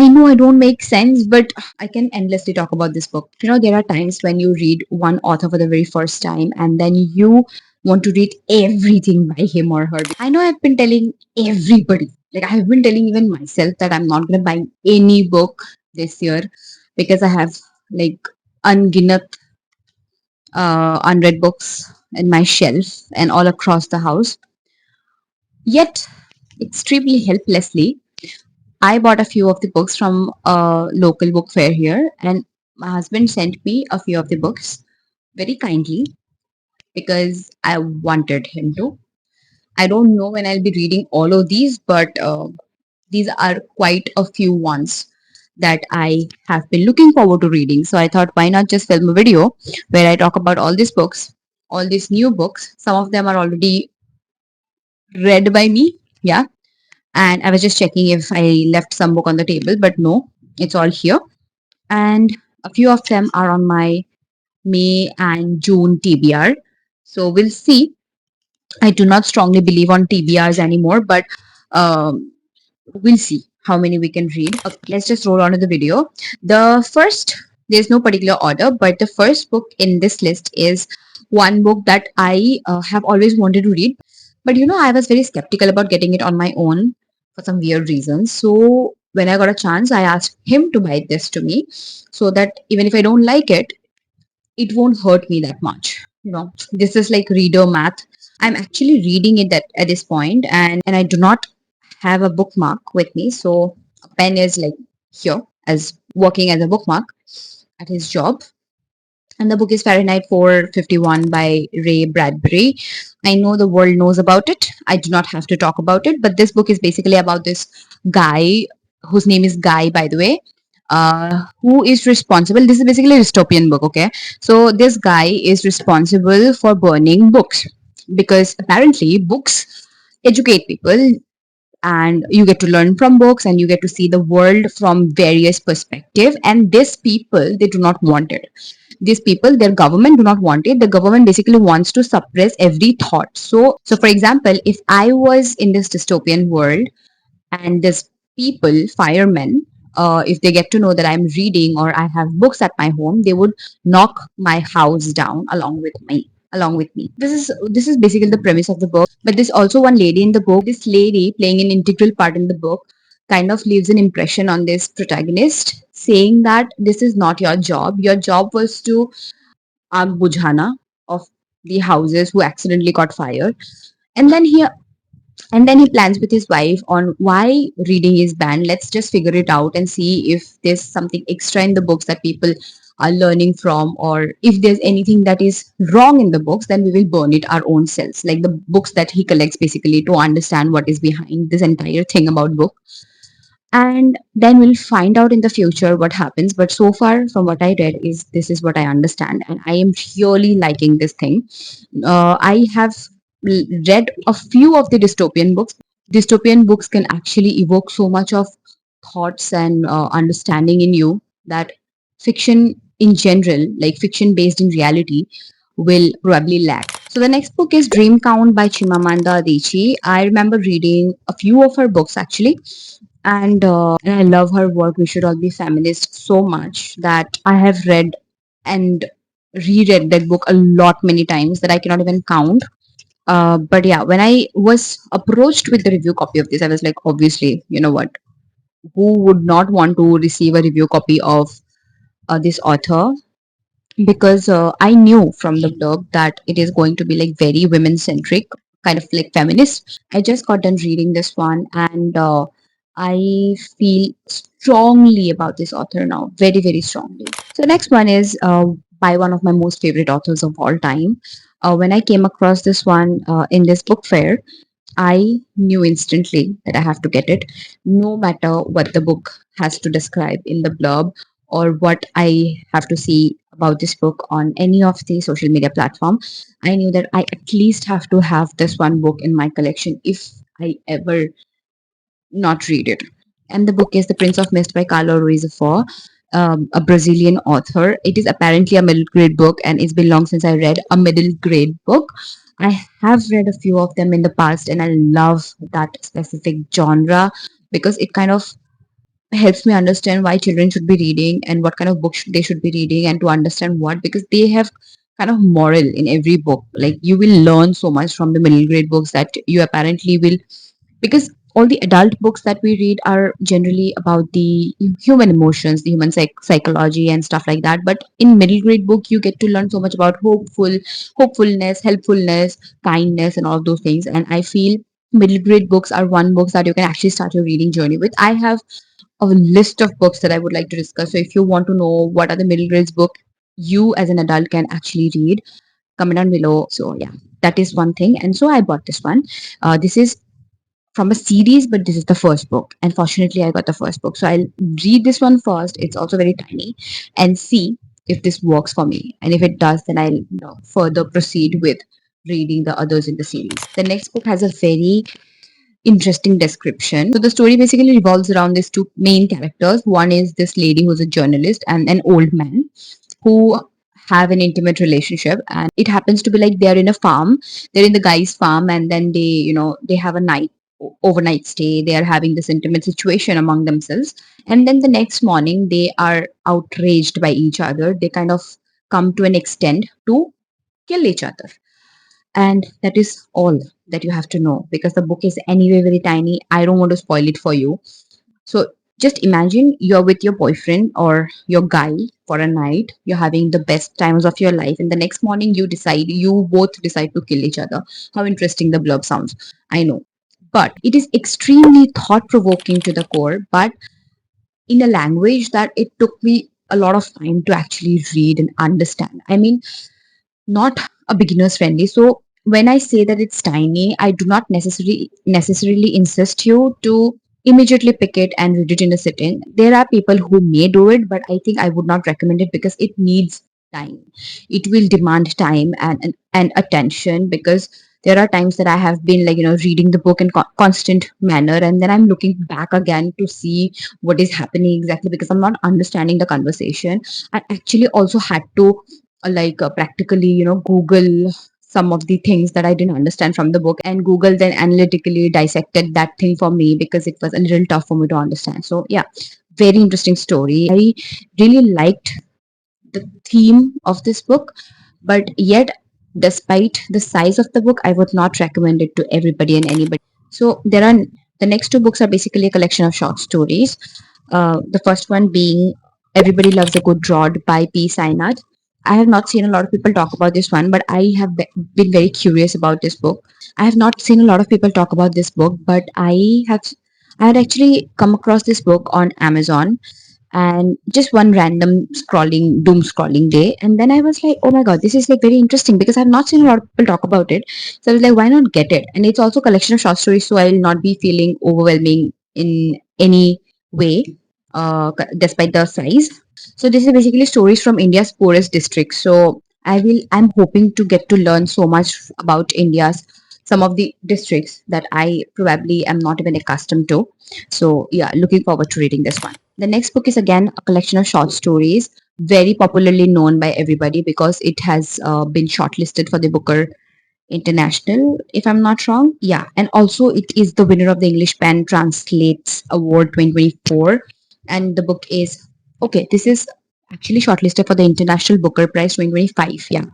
I know I don't make sense, but I can endlessly talk about this book. There are times when you read one author for the very first time and then you want to read everything by him or her. I know I've been telling everybody, like I have been telling even myself that I'm not going to buy any book this year because I have like unginnat unread books in my shelf and all across the house. Yet, extremely helplessly, I bought a few of the books from a local book fair here, and my husband sent me a few of the books very kindly because I wanted him to. I don't know when I'll be reading all of these, but these are quite a few ones that I have been looking forward to reading. So I thought, why not just film a video where I talk about all these books, all these new books. Some of them are already read by me, yeah. And I was just checking if I left some book on the table, but no, it's all here. And a few of them are on my May and June TBR. So we'll see. I do not strongly believe on TBRs anymore, but um, we'll see how many we can read. Okay, let's just roll on to the video. The first, there's no particular order, but the first book in this list is one book that I have always wanted to read. But I was very skeptical about getting it on my own for some weird reasons. So when I got a chance, I asked him to buy this to me so that even if I don't like it, it won't hurt me that much. This is like reader math. I'm actually reading it at this point, and I do not have a bookmark with me. So a pen is like here as working as a bookmark at his job. And the book is Fahrenheit 451 by Ray Bradbury. I know the world knows about it. I do not have to talk about it, but this book is basically about this guy whose name is Guy, by the way, who is responsible. This is basically a dystopian book, okay? So this guy is responsible for burning books because apparently books educate people and you get to learn from books and you get to see the world from various perspective, and these people, they do not want it. These people, their government do not want it. The government basically wants to suppress every thought. So for example, if I was in this dystopian world and this people, firemen, if they get to know that I'm reading or I have books at my home, they would knock my house down along with me. This is basically the premise of the book. But there's also one lady in the book. This lady playing an integral part in the book kind of leaves an impression on this protagonist, saying that this is not your job. Your job was to bujhana of the houses who accidentally caught fire. And then he plans with his wife on why reading is banned. Let's just figure it out and see if there's something extra in the books that people are learning from, or if there's anything that is wrong in the books, then we will burn it our own selves. Like the books that he collects basically to understand what is behind this entire thing about book. And then we'll find out in the future what happens. But so far, from what I read, is this is what I understand, and I am really liking this thing. I have read a few of the dystopian books. Dystopian books can actually evoke so much of thoughts and understanding in you that fiction in general, like fiction based in reality, will probably lack. So the next book is Dream Count by Chimamanda Adichie. I remember reading a few of her books actually, and I love her work. We should all be feminist so much that I have read and reread that book a lot many times that I cannot even count. But yeah, when I was approached with the review copy of this, I was like, obviously, you know what? Who would not want to receive a review copy of this author? Because I knew from the blog that it is going to be like very women centric, kind of like feminist. I just got done reading this one, and I feel strongly about this author now, very, very strongly. So the next one is by one of my most favorite authors of all time. When I came across this one in this book fair, I knew instantly that I have to get it, no matter what the book has to describe in the blurb or what I have to see about this book on any of the social media platform. I knew that I at least have to have this one book in my collection if I ever not read it. And the book is The Prince of Mist by Carlo Ruiz Zafón, a Brazilian author. It is apparently a middle grade book, and it's been long since I read a middle grade book. I have read a few of them in the past, and I love that specific genre because it kind of helps me understand why children should be reading and what kind of books they should be reading, and to understand what, because they have kind of moral in every book. Like you will learn so much from the middle grade books that you apparently will, because all the adult books that we read are generally about the human emotions, the human psychology and stuff like that. But in middle grade book, you get to learn so much about hopefulness, helpfulness, kindness, and all of those things. And I feel middle grade books are one books that you can actually start your reading journey with. I have a list of books that I would like to discuss. So if you want to know what are the middle grades book you as an adult can actually read, comment down below. So yeah, that is one thing. And so I bought this one. This is from a series, but this is the first book. And fortunately, I got the first book. So I'll read this one first. It's also very tiny, and see if this works for me. And if it does, then I'll further proceed with reading the others in the series. The next book has a very interesting description. So the story basically revolves around these two main characters. One is this lady who's a journalist and an old man who have an intimate relationship, and it happens to be like they're in a farm, they're in the guy's farm, and then they have a overnight stay, they are having this intimate situation among themselves, and then the next morning they are outraged by each other. They kind of come to an extent to kill each other, and that is all that you have to know, because the book is anyway very tiny. I don't want to spoil it for you. So just imagine you're with your boyfriend or your guy for a night. You're having the best times of your life, and the next morning you both decide to kill each other. How interesting the blurb sounds. I know. But it is extremely thought provoking to the core, but in a language that it took me a lot of time to actually read and understand. I mean, not a beginner's friendly. So when I say that it's tiny, I do not necessarily insist you to immediately pick it and read it in a sitting. There are people who may do it, but I think I would not recommend it because it needs time. It will demand time and attention, because there are times that I have been like reading the book in constant manner, and then I'm looking back again to see what is happening exactly, because I'm not understanding the conversation. I actually also had to practically Google some of the things that I didn't understand from the book, and Google then analytically dissected that thing for me because it was a little tough for me to understand. So yeah, very interesting story. I really liked the theme of this book, but yet despite the size of the book, I would not recommend it to everybody and anybody. So there are the next two books are basically a collection of short stories. The first one being Everybody Loves a Good Rod by P. Sainath. I have not seen a lot of people talk about this one, but I have been very curious about this book. I have not seen a lot of people talk about this book, but I had actually come across this book on Amazon, and just one random doom scrolling day, and then I was like, oh my god, this is like very interesting, because I've not seen a lot of people talk about it. So I was like, why not get it? And it's also a collection of short stories, so I'll not be feeling overwhelming in any way, despite the size. So this is basically stories from India's poorest districts. So I'm hoping to get to learn so much about India's some of the districts that I probably am not even accustomed to. So yeah, looking forward to reading this one. The next book is again a collection of short stories, very popularly known by everybody because it has been shortlisted for the Booker International, if I'm not wrong. Yeah, and also it is the winner of the English Pen Translates Award 2024. And the book is okay. This is actually shortlisted for the International Booker Prize 2025. Yeah,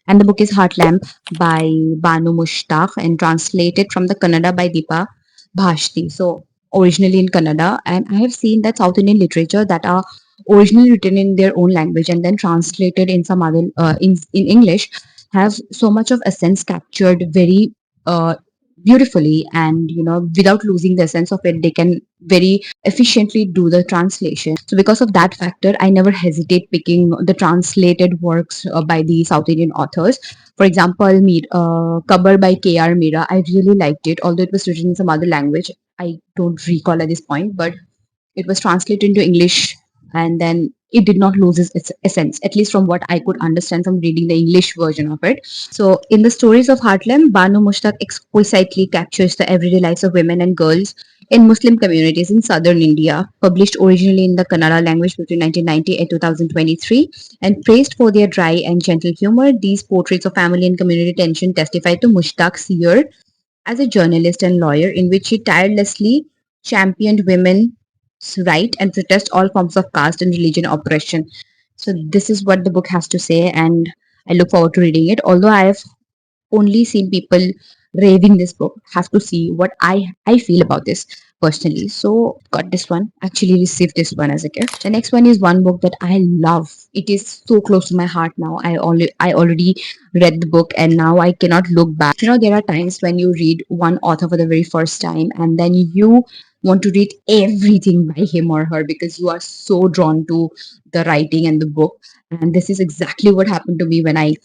and the book is Heart Lamp by Banu Mushtaq and translated from the Kannada by Deepa Bhashti. So originally in Kannada, and I have seen that South Indian literature that are originally written in their own language and then translated in some other in English have so much of essence captured very beautifully, and without losing the essence of it, they can very efficiently do the translation. So because of that factor, I never hesitate picking the translated works by the South Indian authors. For example, Kabar by K.R. Mira, I really liked it, although it was written in some other language. I don't recall at this point, but it was translated into English, and then it did not lose its essence, at least from what I could understand from reading the English version of it. So, in the stories of Heartland, Banu Mushtaq exquisitely captures the everyday lives of women and girls in Muslim communities in southern India. Published originally in the Kannada language between 1990 and 2023, and praised for their dry and gentle humor, these portraits of family and community tension testify to Mushtaq's year as a journalist and lawyer, in which he tirelessly championed women right and protest all forms of caste and religion oppression. So this is what the book has to say, and I look forward to reading it. Although I have only seen people raving this book, have to see what I feel about this personally. So got this one, actually received this one as a gift. The next one is one book that I love. It is so close to my heart now. I already read the book and now I cannot look back. There are times when you read one author for the very first time and then you want to read everything by him or her because you are so drawn to the writing and the book. And this is exactly what happened to me when I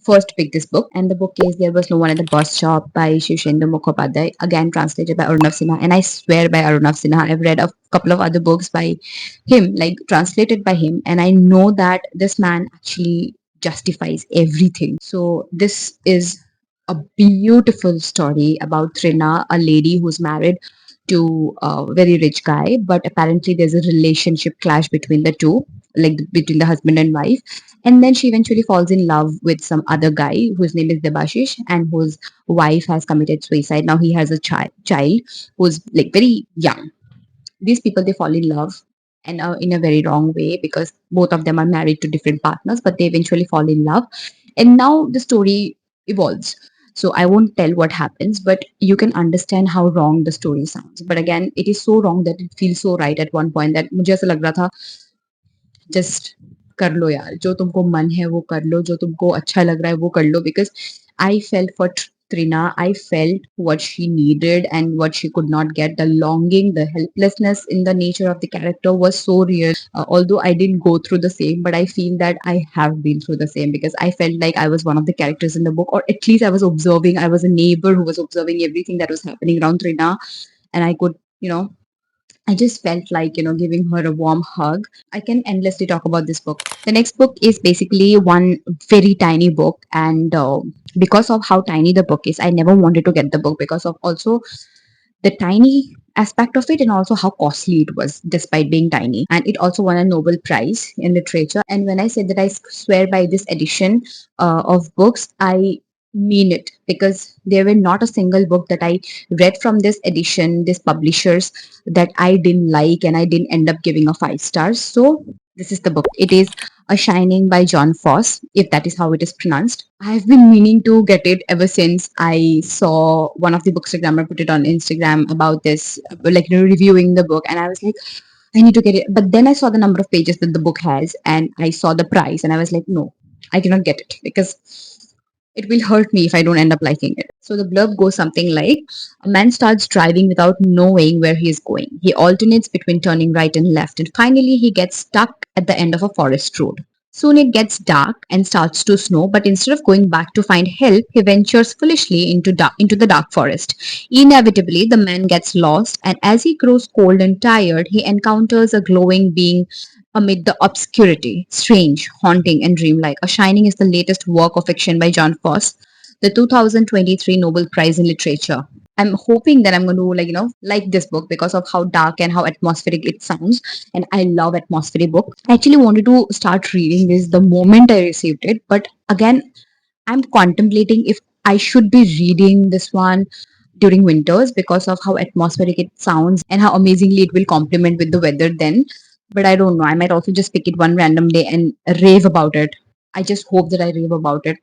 first picked this book. And the book is There Was No One at the Bus Stop by Shishendra Mukhopadhyay, again translated by Arunav Sinha. And I swear by Arunav Sinha, I've read a couple of other books by him, like translated by him, and I know that this man actually justifies everything. So this is a beautiful story about Trina, a lady who's married to a very rich guy, but apparently there's a relationship clash between the two, like between the husband and wife. And then she eventually falls in love with some other guy whose name is Debashish and whose wife has committed suicide. Now he has a child who's like very young. These people, they fall in love and in a very wrong way because both of them are married to different partners, but they eventually fall in love. And now the story evolves. So I won't tell what happens, but you can understand how wrong the story sounds. But again, it is so wrong that it feels so right at one point that मुझे ऐसा लग रहा था just कर लो यार, जो तुमको मन है वो कर लो, जो तुमको अच्छा लग रहा है वो कर लो, because I felt for Trina. I felt what she needed and what she could not get. The longing, the helplessness in the nature of the character was so real. Although I didn't go through the same, but I feel that I have been through the same because I felt like I was one of the characters in the book, or at least I was observing. I was a neighbor who was observing everything that was happening around Trina, and I could, I just felt like, giving her a warm hug. I can endlessly talk about this book. The next book is basically one very tiny book, and because of how tiny the book is, I never wanted to get the book because of also the tiny aspect of it and also how costly it was despite being tiny. And it also won a Nobel Prize in literature. And when I said that I swear by this edition of books, I mean it because there were not a single book that I read from this edition, this publishers, that I didn't like and I didn't end up giving a 5 stars. So this is the book. It is A Shining by John Foss, if that is how it is pronounced. I've been meaning to get it ever since I saw one of the bookstagrammer put it on Instagram about this, like, reviewing the book, and I was like, I need to get it. But then I saw the number of pages that the book has, and I saw the price, and I was like, no, I cannot get it because it will hurt me if I don't end up liking it. So the blurb goes something like: a man starts driving without knowing where he is going. He alternates between turning right and left, and finally he gets stuck at the end of a forest road. Soon it gets dark and starts to snow, but instead of going back to find help, he ventures foolishly into the dark forest. Inevitably, the man gets lost, and as he grows cold and tired, he encounters a glowing being amid the obscurity, strange, haunting, and dreamlike. A Shining is the latest work of fiction by John Foss, the 2023 Nobel Prize in Literature. I'm hoping that I'm going to like this book because of how dark and how atmospheric it sounds, and I love atmospheric book. I actually wanted to start reading this the moment I received it, but again, I'm contemplating if I should be reading this one during winters because of how atmospheric it sounds and how amazingly it will complement with the weather then. But I don't know. I might also just pick it one random day and rave about it. I just hope that I rave about it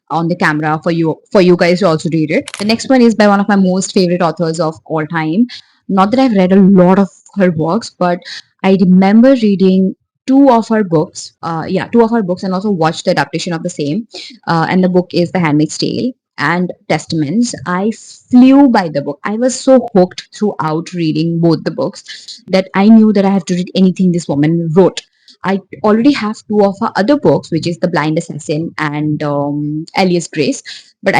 on the camera for you guys to also read it. The next one is by one of my most favorite authors of all time. Not that I've read a lot of her works, but I remember reading two of her books. Two of her books, and also watched the adaptation of the same. And the book is The Handmaid's Tale and Testaments. I flew by the book. I was so hooked throughout reading both the books that I knew that I have to read anything this woman wrote. I already have two of her other books, which is The Blind Assassin and Alias Grace. But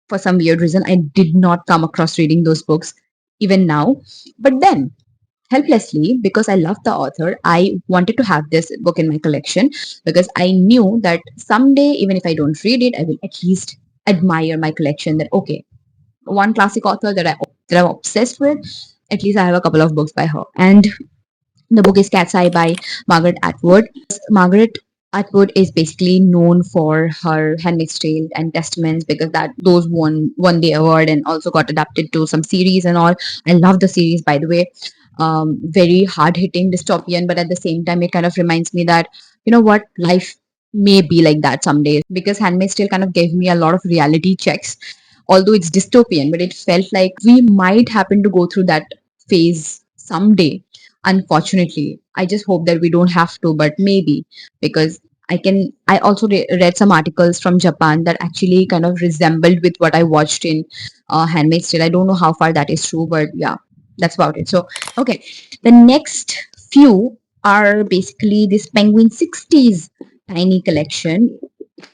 for some weird reason, I did not come across reading those books even now. But then, helplessly, because I love the author, I wanted to have this book in my collection because I knew that someday, even if I don't read it, I will at least admire my collection. That okay, one classic author that I'm obsessed with. At least I have a couple of books by her, and the book is Cat's Eye by Margaret Atwood. Margaret Atwood is basically known for her Handmaid's Tale and Testaments because that those won the award and also got adapted to some series and all. I love the series, by the way. very hard hitting dystopian, but at the same time, it kind of reminds me that, you know what, life may be like that some days. Because Handmaid still kind of gave me a lot of reality checks. Although it's dystopian, but it felt like we might happen to go through that phase someday. Unfortunately, I just hope that we don't have to, but maybe. Because I also read some articles from Japan that actually kind of resembled with what I watched in Handmaid's Tale. I don't know how far that is true, but yeah, that's about it. So, okay, the next few are basically this Penguin 60s tiny collection,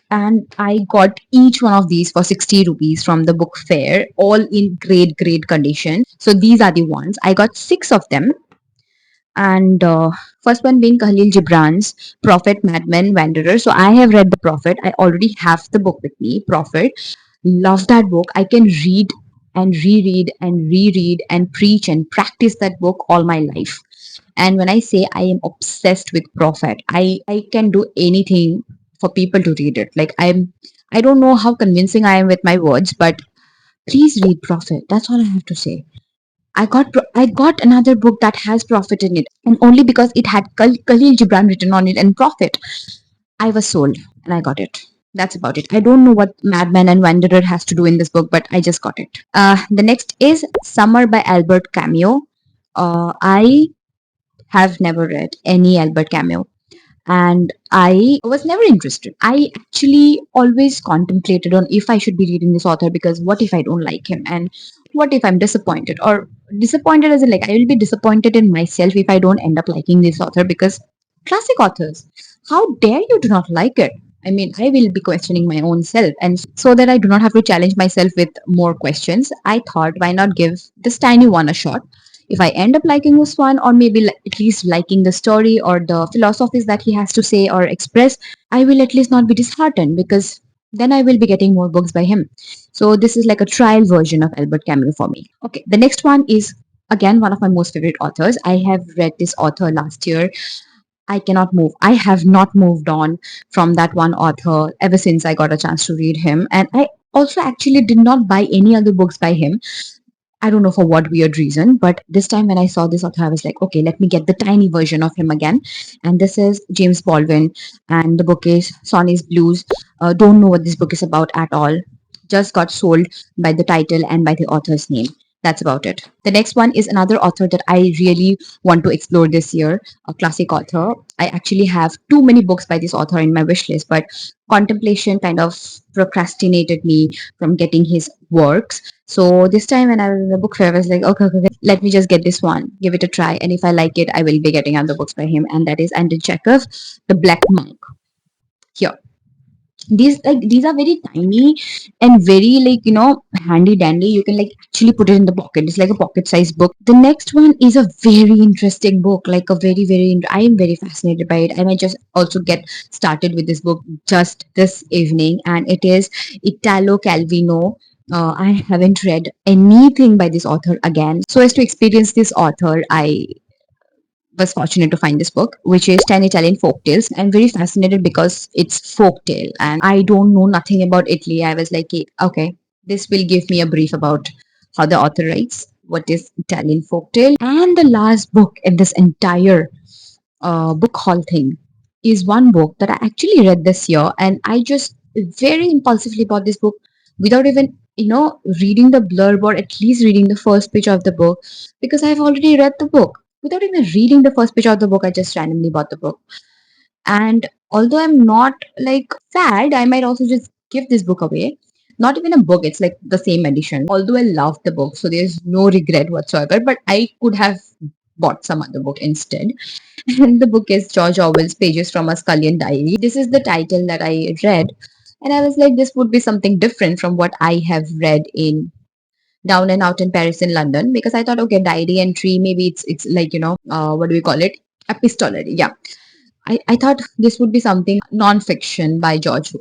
and I got each one of these for 60 rupees from the book fair, all in great condition. So these are the ones. I got six of them, and first one being Khalil Gibran's Prophet, Madman, Wanderer. So I have read The Prophet. I already have the book with me, Prophet. Love that book. I can read and reread and reread and preach and practice that book all my life. And when I say I am obsessed with Prophet, I can do anything for people to read it. Like I don't know how convincing I am with my words, but please read Prophet. That's all I have to say. I got another book that has Prophet in it, and only because it had Khalil Gibran written on it and Prophet, I was sold and I got it. That's about it. I don't know what Madman and Wanderer has to do in this book, but I just got it. The next is Summer by Albert Camus. I have never read any Albert Camus, and I was never interested. I actually always contemplated on if I should be reading this author, because what if I don't like him, and what if I'm disappointed, or disappointed as in like I will be disappointed in myself if I don't end up liking this author, because classic authors, how dare you do not like it? I mean, I will be questioning my own self, and so that I do not have to challenge myself with more questions, I thought, why not give this tiny one a shot? If I end up liking this one, or maybe at least liking the story or the philosophies that he has to say or express, I will at least not be disheartened, because then I will be getting more books by him. So this is like a trial version of Albert Camus for me. Okay, the next one is again one of my most favorite authors. I have read this author last year. I cannot move. I have not moved on from that one author ever since I got a chance to read him. And I also actually did not buy any other books by him. I don't know for what weird reason, but this time when I saw this author, I was like, okay, let me get the tiny version of him again. And this is James Baldwin, and the book is Sonny's Blues. Don't know what this book is about at all. Just got sold by the title and by the author's name. That's about it. The next one is another author that I really want to explore this year, a classic author. I actually have too many books by this author in my wish list, but contemplation kind of procrastinated me from getting his works. So this time when I was in the book fair, I was like, okay, let me just get this one, give it a try. And if I like it, I will be getting other books by him. And that is Andrei Chekhov, The Black Monk. Here. These are very tiny and very handy dandy. You can like actually put it in the pocket. It's like a pocket sized book. The next one is a very interesting book, like a I am very fascinated by it. I might just also get started with this book just this evening, and it is Italo Calvino. I haven't read anything by this author again. So as to experience this author, I was fortunate to find this book, which is 10 Italian Folktales. I'm very fascinated because it's folktale and I don't know nothing about Italy. I was like, okay, this will give me a brief about how the author writes, what is Italian folktale. And the last book in this entire book haul thing is one book that I actually read this year, and I just very impulsively bought this book without even reading the blurb or at least reading the first page of the book, because I've already read the book. Without even reading the first page of the book, I just randomly bought the book. And although I'm not like sad, I might also just give this book away. Not even a book, it's like the same edition. Although I love the book, so there's no regret whatsoever, but I could have bought some other book instead. And the book is George Orwell's Pages from a Scullion Diary. This is the title that I read, and I was like, this would be something different from what I have read in Down and Out in Paris and London, because I thought, okay, diary entry, maybe it's like what do we call it? Epistolary, yeah. I thought this would be something non-fiction by George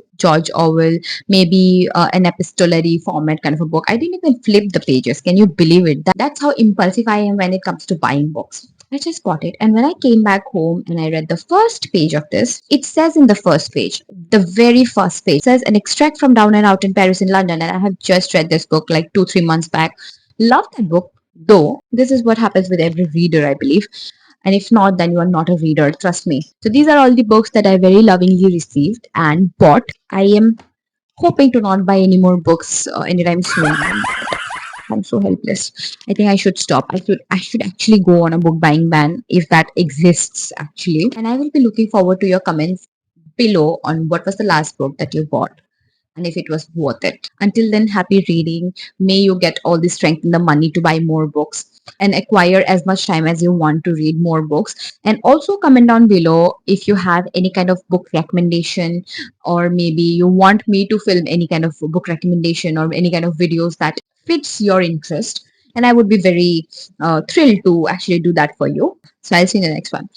Orwell, maybe an epistolary format kind of a book. I didn't even flip the pages. Can you believe it? That's how impulsive I am when it comes to buying books. I just got it. And when I came back home and I read the first page of this, it says in the first page, the very first page, says an extract from Down and Out in Paris in London. And I have just read this book like 2-3 months back. Love that book. Though this is what happens with every reader, I believe. And if not, then you are not a reader, trust me. So these are all the books that I very lovingly received and bought. I am hoping to not buy any more books anytime soon. I'm so helpless. I think I should stop. I should actually go on a book buying ban if that exists actually. And I will be looking forward to your comments below on what was the last book that you bought and if it was worth it. Until then, happy reading. May you get all the strength and the money to buy more books and acquire as much time as you want to read more books. And also comment down below if you have any kind of book recommendation, or maybe you want me to film any kind of book recommendation or any kind of videos that fits your interest. And I would be very thrilled to actually do that for you. So I'll see you in the next one.